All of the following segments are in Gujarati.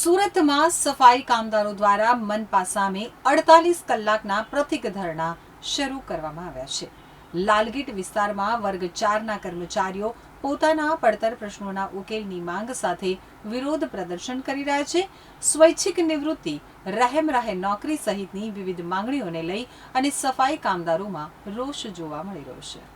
સુરતમાં સફાઈ કામદારો દ્વારા મનપા સામે 48 કલાકના પ્રતિક ધરણા શરૂ કરવામાં આવ્યા છે। લાલગેટ વિસ્તારમાં વર્ગ 4ના કર્મચારીઓ પોતાના પડતર પ્રશ્નોના ઉકેલની માંગ સાથે વિરોધ પ્રદર્શન કરી રહ્યા છે। સ્વૈચ્છિક નિવૃત્તિ, રહેમ રાહે નોકરી સહિતની વિવિધ માંગણીઓને લઈ અને સફાઈ કામદારોમાં રોષ જોવા મળી રહ્યો છે।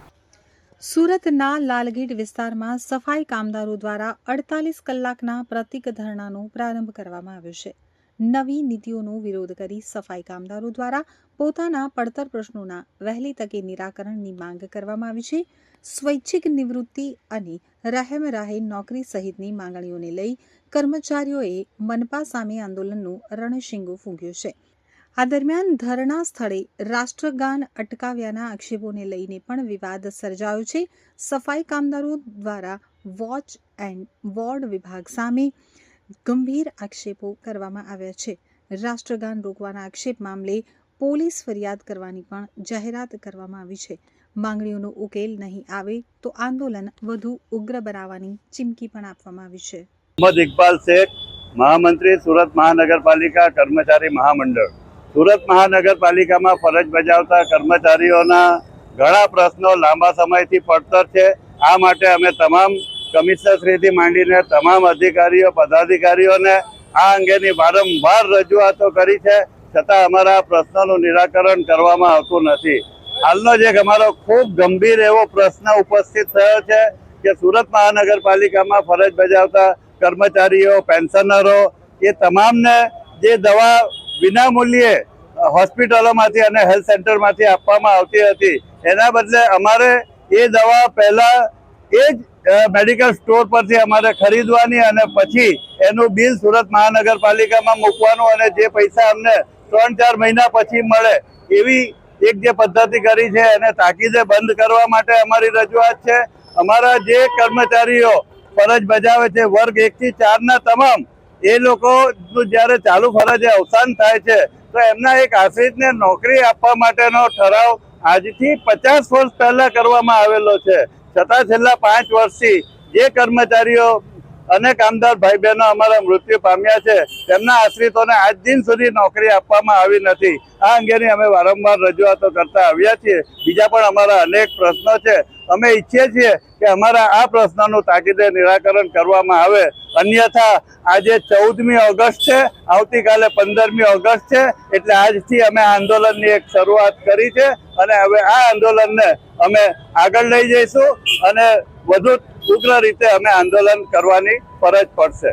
સુરતના લાલગેટ વિસ્તારમાં સફાઈ કામદારો દ્વારા 48 કલાકના પ્રતિક ધરણાનો પ્રારંભ કરવામાં આવ્યો છે। નવી નીતિઓનો વિરોધ કરી સફાઈ કામદારો દ્વારા પોતાના પડતર પ્રશ્નોના વહેલી તકે નિરાકરણની માંગ કરવામાં આવી છે। સ્વૈચ્છિક નિવૃત્તિ અને રહેમ રાહે નોકરી સહિતની માંગણીઓને લઈ કર્મચારીઓએ મનપા સામે આંદોલનનું રણશીંગો ફૂંક્યો છે। આ દરમિયાન ધરણા સ્થળે રાષ્ટ્રગાન અટકાવ્યાના આક્ષેપોને લઈને પણ વિવાદ સર્જાયો છે। સફાઈ કામદારો દ્વારા વોચ એન્ડ વોર્ડ વિભાગ સામે ગંભીર આક્ષેપો કરવામાં આવ્યા છે। રાષ્ટ્રગાન રોકવાના આક્ષેપ મામલે પોલીસ ફરિયાદ કરવાની પણ જાહેરાત કરવામાં આવી છે। માંગણીઓનો ઉકેલ નહીં આવે તો આંદોલન વધુ ઉગ્ર બનાવવાની ચીમકી પણ આપવામાં આવી છે। મોહમ્મદ ઇકબાલ શેખ, મહામંત્રી, સુરત મહાનગરપાલિકા કર્મચારી મહામંડળ। સુરત મહાનગરપાલિકામાં ફરજ બજાવતા કર્મચારીઓના ઘણા પ્રશ્નો લાંબા સમયથી પડતર છે। આ માટે અમે તમામ કમિશનરશ્રીથી માંડીને તમામ અધિકારીઓ પદાધિકારીઓને આ અંગેની વારંવાર રજૂઆતો કરી છે, છતાં અમારા પ્રશ્નોનું નિરાકરણ કરવામાં આવતું નથી। હાલનો જ એક અમારો ખૂબ ગંભીર એવો પ્રશ્ન ઉપસ્થિત થયો છે કે સુરત મહાનગરપાલિકામાં ફરજ બજાવતા કર્મચારીઓ, પેન્શનરો એ તમામને જે દવા વિનામૂલ્યે હોસ્પિટલોમાંથી અને હેલ્થ સેન્ટરમાંથી આપવામાં આવતી હતી, એના બદલે અમારે એ દવા પહેલાં એ જ મેડિકલ સ્ટોર પરથી અમારે ખરીદવાની અને પછી એનું બિલ સુરત મહાનગરપાલિકામાં મૂકવાનું અને જે પૈસા અમને 3-4 મહિના પછી મળે એવી એક જે પદ્ધતિ કરી છે એને તાકીદે બંધ કરવા માટે અમારી રજૂઆત છે। અમારા જે કર્મચારીઓ ફરજ બજાવે છે વર્ગ 1 થી 4ના તમામ, એ લોકોનું જ્યારે ચાલુ ફરજે અવસાન થાય છે તો એમના એક આશ્રિતને નોકરી આપવા માટેનો ઠરાવ આજથી 50 વર્ષ પહેલા કરવામાં આવેલો છે, છતાં છેલ્લા 5 વર્ષથી જે કર્મચારીઓ અને કામદાર ભાઈ બહેનો અમારા મૃત્યુ પામ્યા છે તેમના આશ્રિતોને આજ દિન સુધી નોકરી આપવામાં આવી નથી। આ અંગેની અમે વારંવાર રજૂઆતો કરતા આવ્યા છીએ। બીજા પણ અમારા અનેક પ્રશ્નો છે। અમે ઈચ્છીએ છીએ કે અમારા આ પ્રશ્નોનું તાકીદે નિરાકરણ કરવામાં આવે, અન્યથા આજે 14મી ઓગસ્ટ છે, આવતીકાલે 15મી ઓગસ્ટ છે, એટલે આજથી અમે આંદોલનની એક શરૂઆત કરી છે અને હવે આ આંદોલનને અમે આગળ લઈ જઈશું અને વધુ ઉગ્ર રીતે અમે આંદોલન કરવાની ફરજ પડશે।